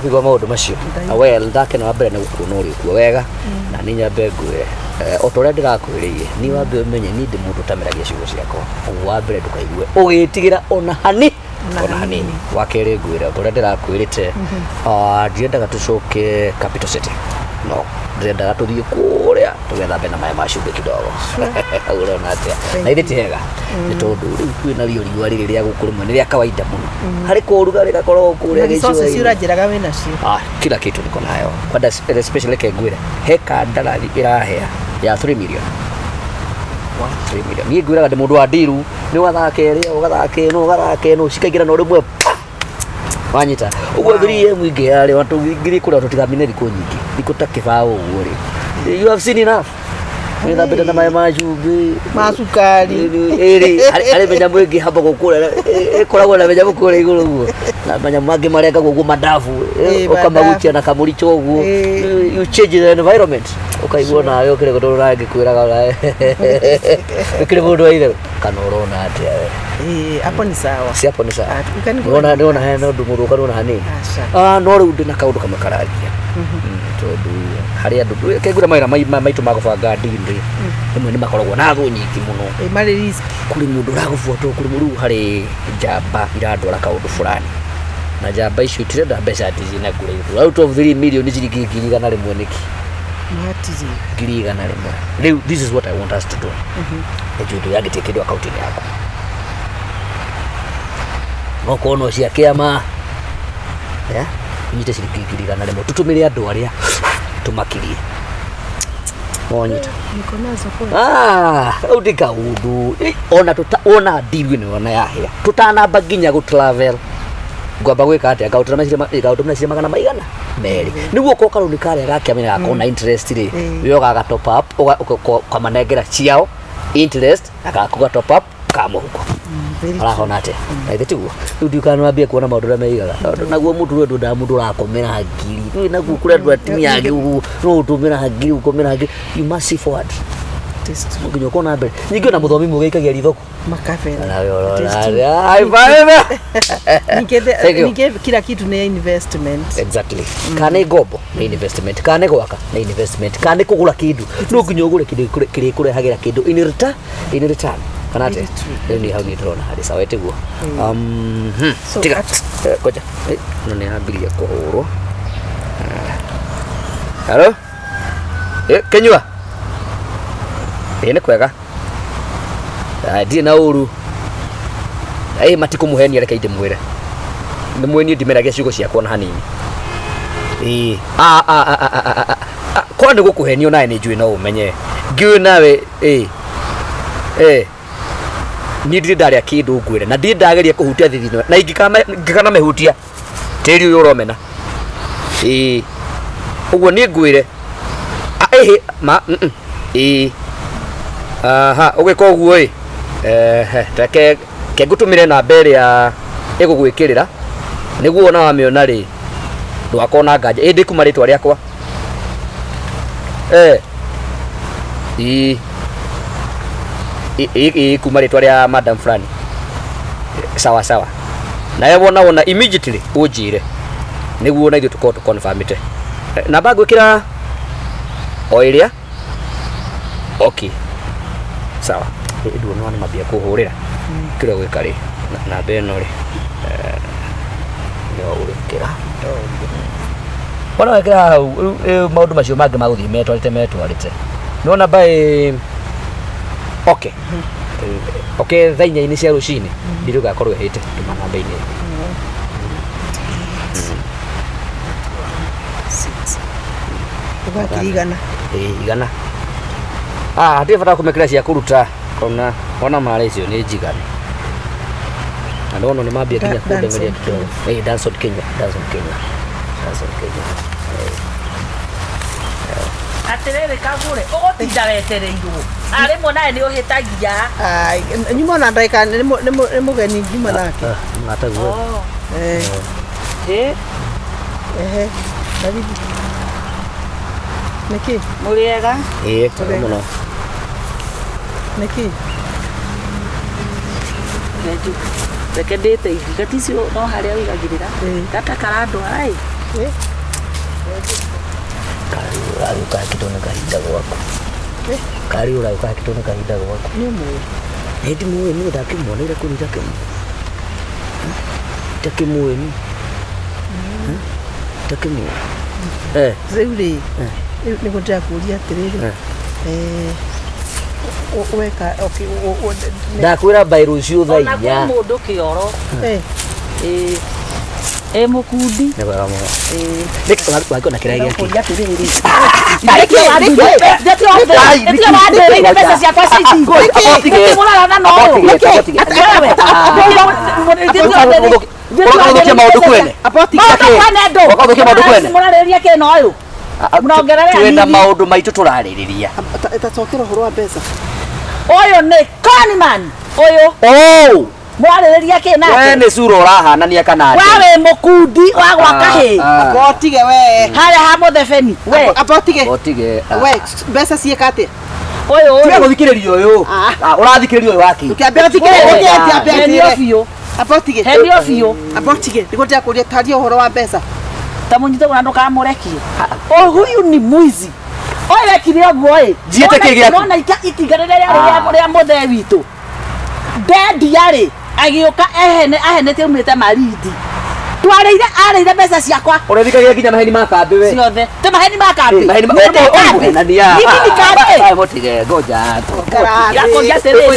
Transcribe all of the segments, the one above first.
Kigwa maundu macio well ndake na mbere na gukuna uri kuo wega na ni nyambe ngwe otore ndirakwiriye ni wambe umenye ni ndi mundu tameragia ciugo ciakwa wa mbere ndukaigue ugitigira ona hanini wakere ngwira otore ndirakwirite ndiendaga tucoke capital city no ndiendaga tuthie kuria tugethambe na maya macumbi kidogo urona atia na ithi hega ni tondu riu kwina riũa rĩrĩ rĩa gũkũrũmwe nĩ rĩa kawaida muno harĩ kũruga rĩgakorwo kũrĩa gĩcũa sisi ũranjĩraga wĩna cio kila kitu niko nayo kwenda especially kengwira heka ndarathi irahea ya 3 million 3 million niĩ ngwiraga ndĩ mũndũ wa ndiru nĩ ũgathake ĩrĩa ũgathake no cikaingĩra no rĩmwe wanyita uguo 3M ingĩarĩ watu ngiri kũrĩa tũtigamine thikũ nyingĩ thikũ ta kĩbaũ ũguo rĩ you have seen enough witha mbere na maya macumbi macukari arĩ menyamu ĩngĩ hamba gũkũrĩa ĩkoragwo na menyamu kũrĩa igũrũ ũguo na menyamu mangĩ marengagwo ũguo madafu ũkamagutia na kamũricho ũguo you change the environment ũkaigua nawe ũkĩrĩ gũtũrũ na ngĩkwĩraga ũkĩrĩ mũndũ wa itherũ kana ũrona atĩa we hapo ni sawa si hapo ni sawa unaona hena ũndũ mũndũ ũkanona hanini no rĩu ndĩ na kaũndũ kamwe kararia tondu harĩa andũ kengwĩra mawĩra maitũ magũbanga ndini rĩmwe nĩ makoragwo na thũ nyingĩ mũno marĩ risk kũrĩ mũndũ ũragũbuatwo kũrĩ mũrũ harĩ njamba iratwara kaũndũ fulani na njamba icio itirenda mbeca ndizina ngũrĩirwo out of 3 million ciringi ngiri igana rĩmwe nĩki ngiri igana rĩmwe rĩu this is what I want us to do ejundu yagĩtie kĩndũ akaunti-inĩ yaku no kono cia kĩama unyite ciringi ngiri igana rĩmwe tũtũmĩre andũ arĩa tũmakirie monyita au ndika undu ona ndiru ni ona yahia tutanamba nginya go travel ngwamba gwika atia gautũmĩra ciria magana maigana meri niguo ko karuni kare gakiamenya gakona interest ri yo gaga top up kamanengera ciao interest agakuga top up kamuhuko arahona atia na tiguo riu ndikanambia kuona maũndũ ũrĩa meigaga naguo mũndũ ũyũ ndamundu ũrakomera ngiri rĩu naguo kũrĩa andũ atimia angĩ no ũtũmĩra ngiri ũkomera ngiri you must see forward nginya kona mbere ningĩ na mũthomi mũgeikagia rithoko makabera ningĩ kila kitu ni investment exactly kana ngombo ni investment kana gwaka ni investment kana kũgũra kĩndũ no nginya ũgũre kĩndũ kĩrĩa kũrehagĩra kĩndũ in return kana atĩa rĩu nĩ hau nĩ ndĩrona harĩ sawa tiguo tiga koja no nĩ ambirie kũhũrwo hello kenyua nĩ kwega ndiĩ na ũru matikũmũhenia reke ndĩmwĩre ndĩmwĩnie ndimeragia ciugo ciakwa na hanini korwo nĩ gũkũhenio nawe nĩ njũĩ no ũmenye ngiũĩ nawe niĩ ndirĩ ndarĩa kĩndũ ngwĩre na ndirĩ ndageria kũhutia thithino na ingĩkana mehutia tĩri ũyũ ũromena ũguo niĩ ngwĩre ũgĩka ũguo reke ngũtũmĩre namba ĩrĩa ĩgũgwĩkĩrĩra nĩguo ona wamĩona rĩ ndũgakorwo na nganja ĩndĩ kuma rĩtwa rĩakwa kuma rĩtwa rĩa madam fulani sawa sawa nawe wona immediately ũnjĩre nĩguo na ithuĩ tũkorwo tũconfirmĩte namba ngwĩkĩra o ĩrĩa okay sawa ndio no mambia kuhurira kile gwika ri na beno ri yo urikira wana wekira maundu macio mangĩ magũthii metwarĩte nona by okay thainyainĩ cia rũcinĩ ndirĩ gakorwo hĩte tuma namba-inĩ igana igana ndirĩ bata kũmekĩra cia kũruta ona marĩ icio nĩ njigane na ndono nĩ mambia nginya kũndemeria kidogo Danson Kenya atirere Kagure ũgũtinda wetereirwo arĩmwe nawe nĩ ũhĩtagia nyuma na ndaika nĩ mũgeni nyuma nake ngataguo David niki mũrĩega mũno niki reke ndĩte igati icio no harĩa wĩigagĩrĩra gata karandwara Kari uka kitone kahinda gwako. Kari uka kitone kahinda gwako. Ni mu. Eti muwe ni ndakimwona ira kuni take. Take muwe ni. Take muwe. Zeuri. Ni kutaka kuulia atiriri. Weka okay ndakwira bairu cio thainya na mundu kioro mukundi ne bara mo next wako na kirege ki pesa cia kwa saizi mulala no Wakothũkia maũndũ kwene wakothũkia maũndũ kwene mũrarĩrĩria kĩno ũyũ mũrongerera twĩna maũndũ maitũ tũrarĩrĩria tatokera ũhoro wa mbeca ũyũ nĩ conman ũyũ mũrarĩrĩria kĩ nake we nĩ cura ũrahanania kana we wĩ mũkundi wa gwaka hĩ abotige we harĩa ha mũthebeni we abotige we mbeca ciĩka atĩa ũyũ tiga gũthikĩrĩria ũyũ ũrathikĩrĩria ũyũ waki ũkĩambia biũ abotige hendio biũ abotige nĩgũtĩa kũria taria ũhoro wa mbeca tamunyite kuna ndo kamurekie huyu ni mwizi oye kirio boy jiete kĩgĩa nona ikigarere ya mothe witũ dedi yari agioka ahenete umite maridi twareire areire mbeca ciakwa ũrethikagia kinya maheni ma kambe we ciothe te maheni ma kambe maheni ma kambe na nia mimi kambe ai motige ngoja yako yatere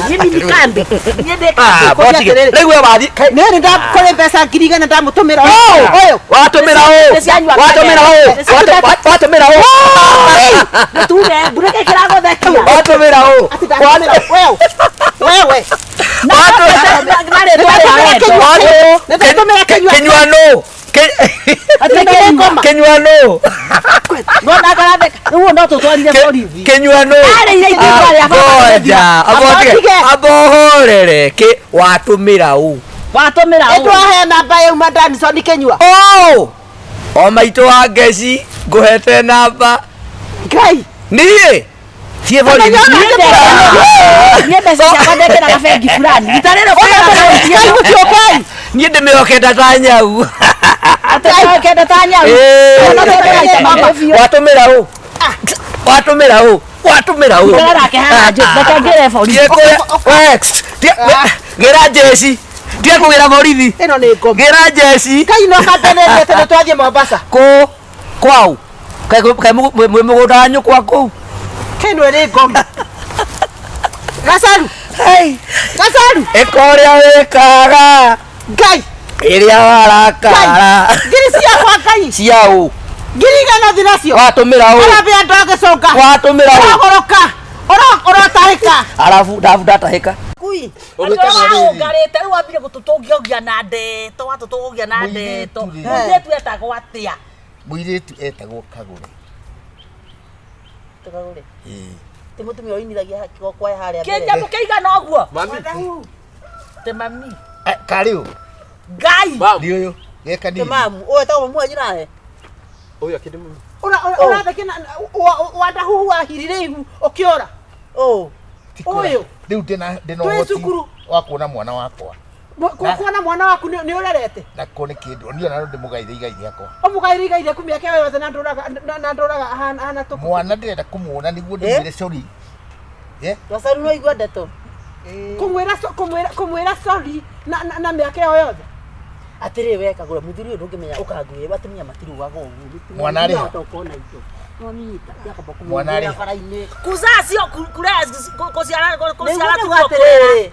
mimi ni kambe niende motige rĩu we wathi nĩ ndakore mbeca 2,000 ndamũtũmĩra ũyũ watumĩra tuge bureke kiragothekia watumĩra wewe Kenyuano ngona karabe uwo ndo tutwarire borithi Kenyuano abohorere ke watumira etwahe namba ya madani so nikenyua o maito wa ngeci nguhete namba ngai niĩ tie borithi niĩ mbeca ciakwa ndekera gabengi fulani itarĩro niĩ ndĩmĩhokenda ta nyau atĩkenda ta nyau watumĩra ũ ndarake haha ndeke ngere borithi gĩra jeci ndiye kũgĩra borithi ĩno nĩ ngombo gĩra jeci kai no katenerie tene twathie Mombasa kwau kai mũgũnda wa nyũkwa kũu kai no nĩ ngombo gacaru ĩkorĩa wĩkaga ngai ĩrĩa warakara ngiri ciakwa ngai ciaũ 2,000 thinacio watumĩra ũ arabia ndagĩcoka watumĩra ũ ũragoroka ũratahĩka arabu ndatahĩka kui ũngarĩte rĩu wambire gũtũtũngia na ndeto watũtũngia na ndeto mũirĩtu etagwo atĩa mũirĩtu etagwo Kagure ti mũtumia ũinithagia kwa harĩa mbere kĩnjamu kĩigana ũguo te mami karĩũ ngai nĩ ũyũ geka nini mamu ũyũ etagwo mamu wanyu nawe ũyũ akĩndĩ mũno ũrathekena wadahuhu wahirire ihu ũkĩora ũyũ rĩu ndĩna ũhoti wa kuona mwana wakwa kuona mwana waku nĩ ũrerete nako nĩ kĩndũ niona no ndĩmũgaithe igai rĩakwa ũmũgaire igai rĩaku mĩaka yothe na ndũraga hana tũkũ mwana ndĩrenda kũmuona nĩguo ndĩmwĩre sorry Wasaru no igua ndeto kumwĩra sorry na mĩaka ĩyo yothe atĩrĩ we Kagure mũthuri ũyũ ndũngĩmenya ũkangũire batumia matirugaga ũguo mwana arĩ mwana arĩ kuzasio kusiara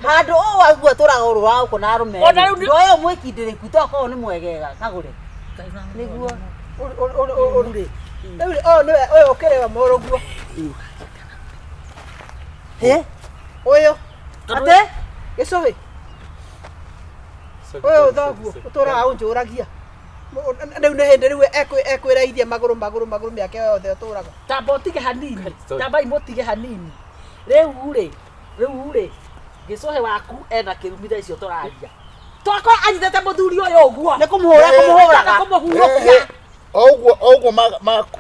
handũ o wagua tũraga ũrũ wa ũko na arũme ndoyo mwĩkindĩrĩku toko nĩ mwegega Kagure nĩguo nĩwe ũyũ ũkĩrĩwa mũrũguo ũyũ ate gĩcũhĩ ũyũ thoguo ũtũraga ũnjũragia rĩu nĩ hĩndĩ rĩu ekwĩreithia magũrũ mĩaka yothe ũtũraga tamba ũtige hanini tamba imũtige hanini rĩu rĩ gĩcũhĩ waku ena kĩrumitha icio tũraria twakwa anyitete mũthuri ũyũ ũguo nĩ kũmũhũraga kũmũhurũkia oguo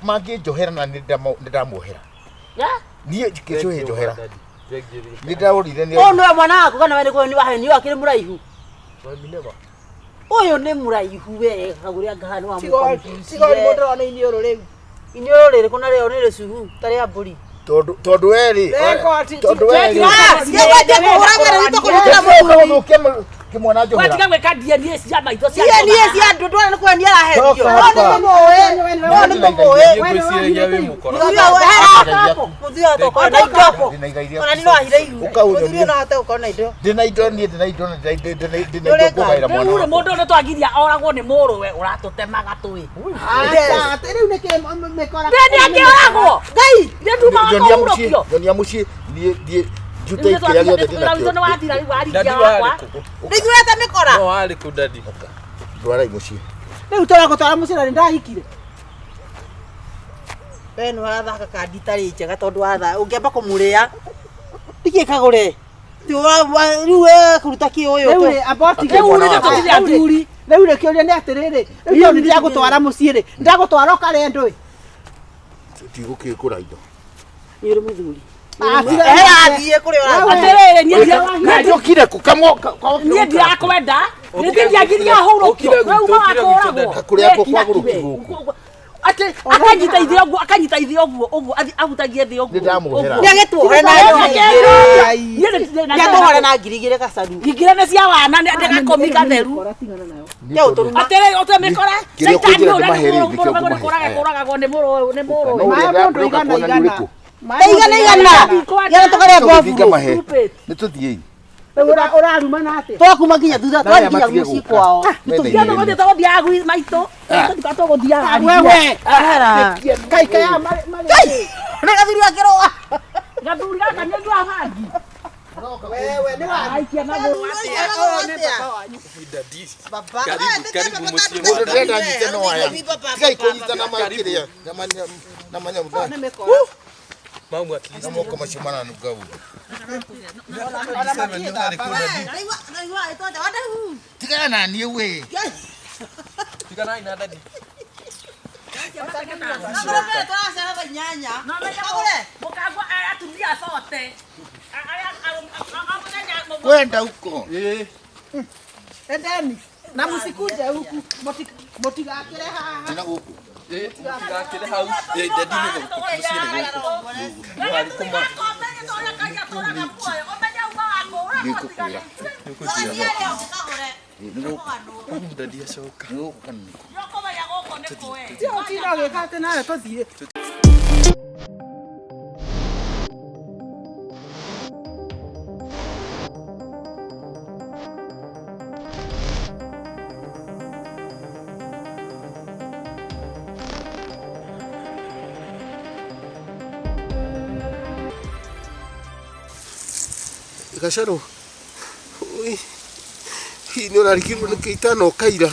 mangĩnjohera na nĩndamuohera niĩ gĩcũhĩ njohera nĩndaũrire ũyũ nĩwe mwana waku kana we nĩ waheni wakĩrĩ mũraihu Uyu ni muraihu we Kagure ngahani wa Tigo mundo ona inioro riu. Inioro riri kuna reo ni ricuhu tari ya mburi. Tondu eri. Tondu eri. Kimwana njohera. Watika gweka DNA cia maitho cia. DNA cia andu ndwara ni kwani arahendio. Muthia toko na indo. Ona ni no ahire iru. Muthia no hata ukona indo. Ndina indo ni ndina indo kugaira mwana. Uri mundu ni twagiria oragwo ni muruwe uratutemaga tui. Riu ni ke mekora. Ndeni akioragwo. Ngai, ni nduma wakwo. Nyonia muci die jute kiria giothe ndina kio. Ni wathira riu waringia wakwa. Ndigurete mikora. No ari ku dadi. Ndwara muci. Riu twara mucira ni ndahikire. We no athaka kandi tari njega tondu watha ungiamba kumuria. Ndiki Kagure. Riu we kuruta ki uyu. Riu aboti ke Riu ni tutithia nduri. Riu ni kiuria ni atiriri. Riu ni ndia gutwara mucii ri. Ndagutwara ukare ndui. Tigukikura indo. Ni uri muthuri. Athie kuri ora. Atiriri ni ndia njokire kukamwo. Ni ndia kwenda. Ni ndia ngiria hurukio. We uma wakoragwo. Kuri ako kwaguru kiguku. Ate akanyita ithio oguo ahutagie thi oguo. Ndamuhera. Ni agetuhore na ngiri. Na ngiri gacaru. Ngigire ne cia wana ndagakomika theru. Atere otemekora. Koraga ni muro. Igana. Yana tokare bofu. Nituthie. Uraruma nate. Twakuma nginya thutha twathia mucii kwao. Nitugiana gothe twathia agui maito. Tukatogothia. Wewe. Ahera. Kai ya mari. Na gathuri akiroa. Gathuri gaka ni ndwa hangi. Wewe ni wa aikia na go baba. Karibu mucii. Ndenda nyite no aya. Tigai kunyita na makiria. Na manya mudani. Mamu at least. Namo kama shimana nugau. Tigana ni we. Tigana ina dadi. Kwenda huko. Endeni. Na musikuje huku. Motigakire haha. Tena huko. Tigakire hau. Dadi ni go mucii ni go. Yo ari kuma. Nikukura. Dadi acoka. Tio tino gekate nayo tuthie. Gacaro. Ui. Hii no narikirwo ni keitano kaira.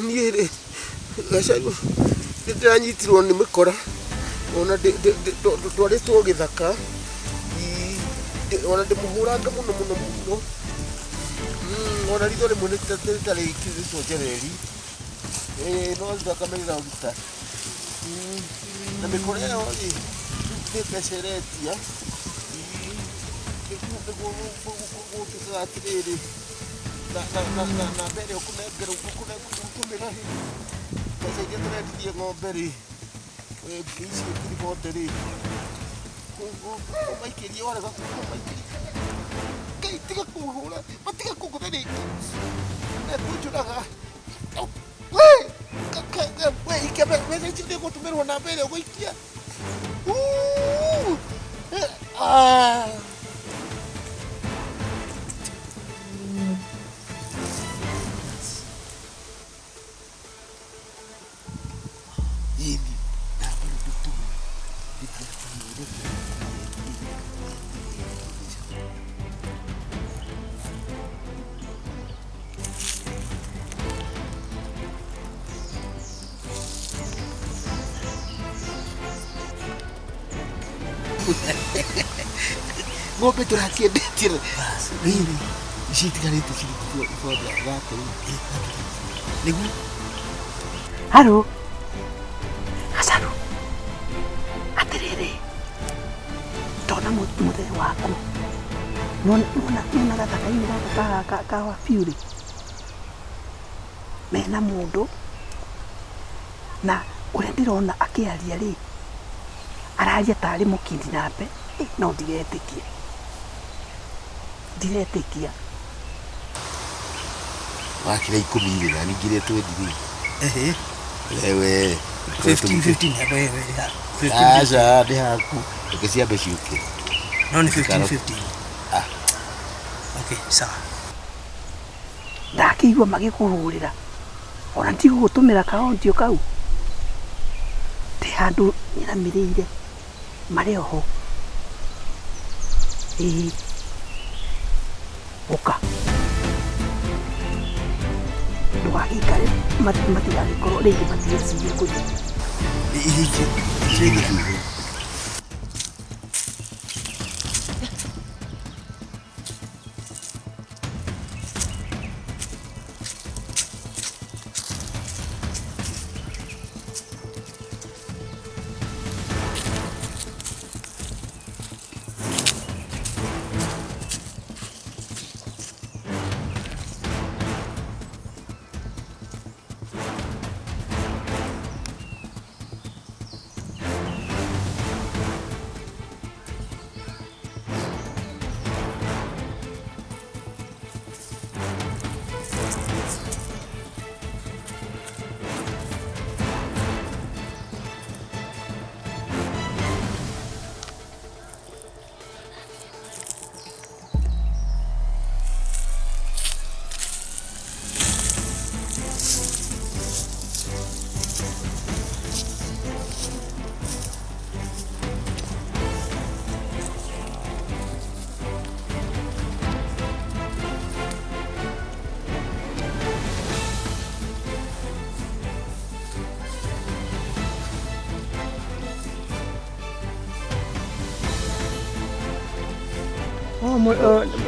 Niere. Gacaro. Ndanyitirwo ni mikora. Ona twaritwo githaka. Ona ndimuhuranga muno. Ona ritho rimwe nitari ikithitwo njereri. No thakamerera uruta. Na mikora yo niteceretia. Atiriri na mbere ukunengera ukumira pesa iria turendithie ng'ombe ri ici ngiri ri umaikirie warega Ngai tiga kuhura matiga kugutha rĩngĩ nekunjũraga we ikia mbeca ici nĩgũtũmĩrwo na mbere ũgũikia ng'ombe tũrakĩendetie rĩrĩ ici itigarĩte ciringi 430 nĩguo haro Gacaru atirĩrĩ ndona mũthee waku nona gathaka-inĩ gaka ka wabiũ-rĩ mena mundu na uria ndirona akiaria ri araria tari mukindi nambe no ndiretikia wakira 10 na ningire 20 lewe 15 hapa wewe acha ndihaku ukisia beshuke no ni 15 okay sawa ndakiigua magikururira ona ndigũgũtũmĩra kaũntio kau ndĩ handũ nyiramĩrĩire marĩ oho ũka ndũgagĩikare matigagĩkorwo rĩngĩ matigecirie gũthiĩ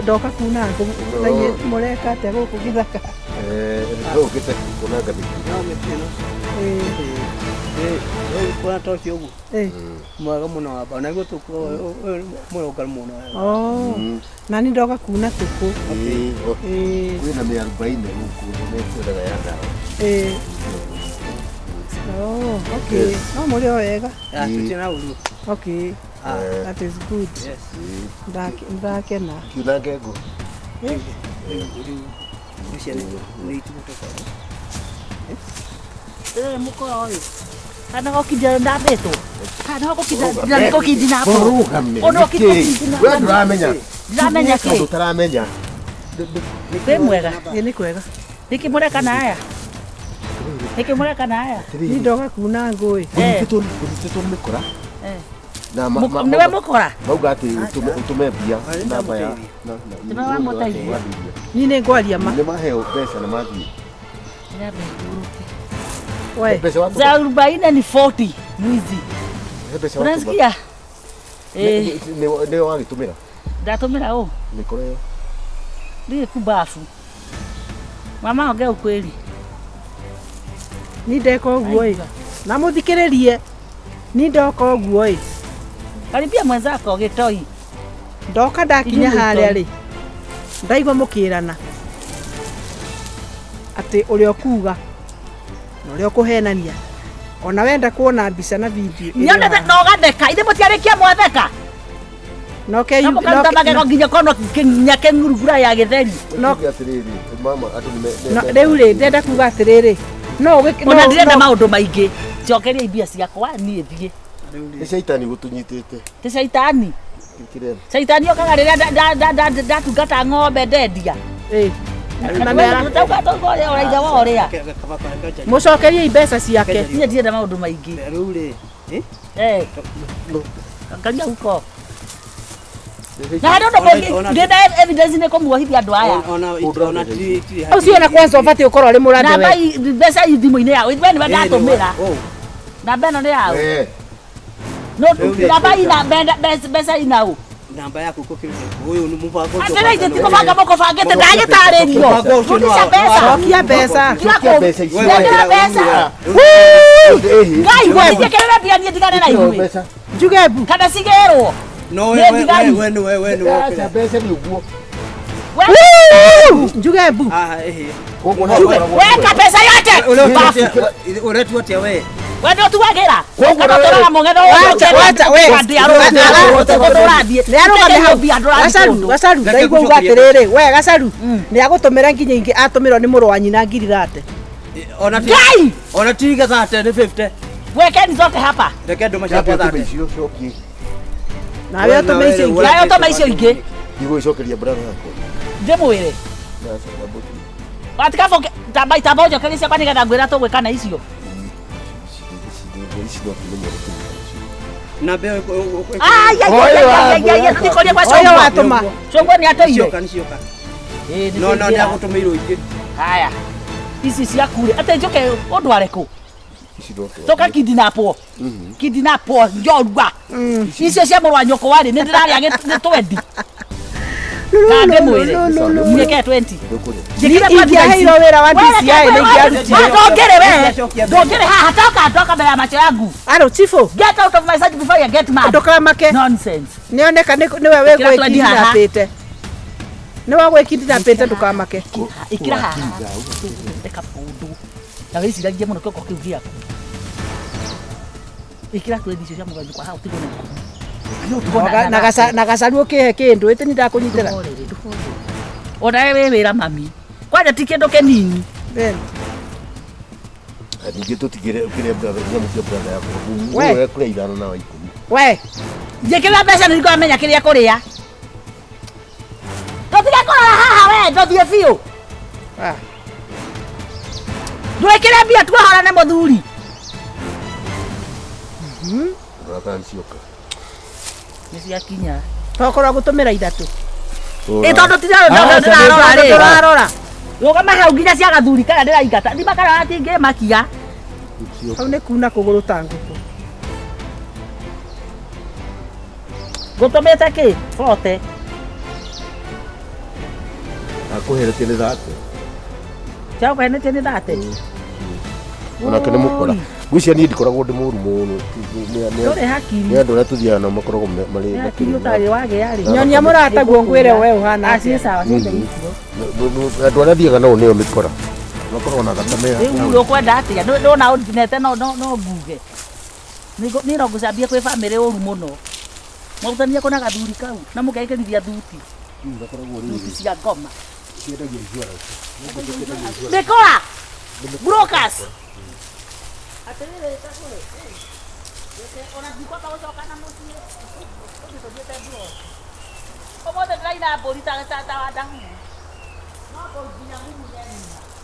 ndoka kuna ngai mureka te guku githaka ukite kuna gabi kuna toki ugu mwega muno hapa na gutuko muroka muno nani ndoka kuna tuku kwina 40 huku nĩtũraga ya ndawa okay no muri wega tutina uru okay that is good. Yes. Ndakena. Kina ngego. Mukora oyo. Kana gokija ndabeto. Kana gokija ndikokindi napo. Ono kikokindi napo. Wewe ndamenya. Ndamenya ki? Tutaramenya. Ni mwega. Ni kwega. Nikimureka na haya. Nikimureka na haya. Ni ndoka kuna ngui. Gũthitũtwo mĩkora. Niwe mukora? Mauga ati utume mbia namba ya na wa motaithia. Ni nĩ ngwaria ma. Nĩ maheo mbeca na mathi. Wewe. Za 40 ni 40 mwizi. Unasikia? Nĩ wagitumira. Ndatumira o. Mĩkora ĩyo. Ndiye kubafu. Mama ongea ukweli. Ni ndeka ũguo na mũthikĩrĩrie. Ni ndoka ũguo karibia mwenzako gitoi ndoka ndakinya harĩa rĩ ndaigua mũkĩrana atĩ ũrĩa kuuga na ũrĩa kũhenania ona wenda kuona mbica na video nyonete no gatheka ithe mũtiarĩkia mwatheka no ke no magego nginya kono kinya kengurugura ya gĩtheri no atiriri mama atũ no rĩu rĩ ndenda kuuga atĩrĩrĩ no ona ndirenda maũndũ maingĩ cokeria ibia ciakwa niĩ thiĩ nĩ shaitani gũtunyitĩte ti shaitani kirema shaitani okaga rĩrĩa ndatungata ng'ombe ndendia na mera tauga ũraiga wa ũrĩa mũcokerie mbeca ciake niĩ ndirenda maũndũ maingĩ rĩu rĩ angalia huko na ndĩna evidence nĩ kũmuohithia andũ aya ũcio na kwanza ũbatiĩ ũkorwo ũrĩ mũrande we mbeca thimũ-inĩ yao we nĩwe ndatũmĩra namba ĩno nĩ yao no namba ina mbeca inau namba yaku kokire huyu ni mpango tu atena ije tiko banga moko fangete ndagĩtarĩrio rudisha mbeca rokia mbeca ndagĩra mbeca ngai wewe jekerera bia niĩ ndigane na inyuĩ njugebu kana cigerwo no wewe acha mbeca ni uguo njugebu Weka pesa yote. Uletu atia we. Wewe ndio tuwagira. Ukatotora mongero. Wacha we. Gacaru ndaigua uga atiriri we gacaru ni agutumira nginya ingi atumirwo ni muru wa nyina ngiri rate ona tiga thate ni 50 Wekeni zote hapa. reke ndo mashaka thate Na wewe atumeisha ingi. Nayo tomaisha ingi. Igo icokeria brother yako. Ndimwire. Watikapo tabai tabojo kalisia kwani kada ngwira to gwekana icio. na be Ndikoria kwa Oyo watuma. Shongo ni atoire. nicioka no ni agutumirwo ingi Haya. Ici cia kure. Ate njoke ondware ku. Toka kidinapo. Kidinapo njorwa. Icio cia murwa nyoko wari ni ndiraria ni 20. Kande mwire. Nyeke 20. Ingiaheirwo wira wa DCI na ingiarutire. Ndongere we. Ndongere haha toka mbele ya macho yangu. Alo chifu. Get out of my sight before you get mad. Ndukamake. Nonsense. Nioneka niwe wegwikindira pete. Niwe gwikindira pete ndukamake. Ikira haha. Ndeka pundu. Na wisi ndagie muno koko kiugia. Ikira twedicio cia muganyu kwa hau tigone. Na gacaru ukihe kindu iti ni ndakunyitira. Ona wewe wira mami. Kwaja ti kindu kinini. Ben. Ningĩ tũtigĩre ũkĩrĩa brother nyamũ cia brother yako. We. Wewe kũrĩa ithano na 10. We. Njikira mbeca nĩ ngomenya kiria kuria. Tũtige kũrora haha we ndũthiĩ biũ. Ah. Ndwĩkĩre mbia tuohora nĩ mũthuri. Brother ncioka. Nĩ ciakinya. Tokorwo gutumira ithatu. Ĩtondũ tũrarora rĩ. Turarora. Rũgama hau nginya cia gathuri kana ndĩraingata. Ndimakara atingĩ makia. Hau nĩ kuna kũgũrũ ta ngũkũ. Ngũtũmĩte kĩ? Bote. Akũherete nĩ thate. Ciao henete nĩ thate. Onake nĩ mũkora. Ngwĩciria niĩ ndikoragwo ndĩ mũru mũno. Ndũrĩ hakiri. Nĩ andũ arĩa tũthiaga nao makoragwo marĩ Hakiri ũtarĩ wagĩa rĩ. Nyonia mũrata guo ngwĩre we ũhana. Aciĩ sawa ciothe icio. andũ arĩa thiaga nao nĩo mĩkora. Makoragwo na thakame. Rĩu ũkwenda atĩa? Ndona ũndinete no mbuge. Nĩ no ngũcambia kwĩ bamĩrĩ ũru mũno. Mwautania kũna gathuri kau na mũgeikĩrithia thuti. Thuti cia ngoma. Ndĩkora. Brokers. Atĩrĩrĩ takũrĩ. Ona ndikwamba gũcoka na mũciĩ. Ũgĩtũthiĩte mbura. Ũmũthĩ ndĩraina mbũri ta wa ndangu. No kũnginya ngumu nĩ nina.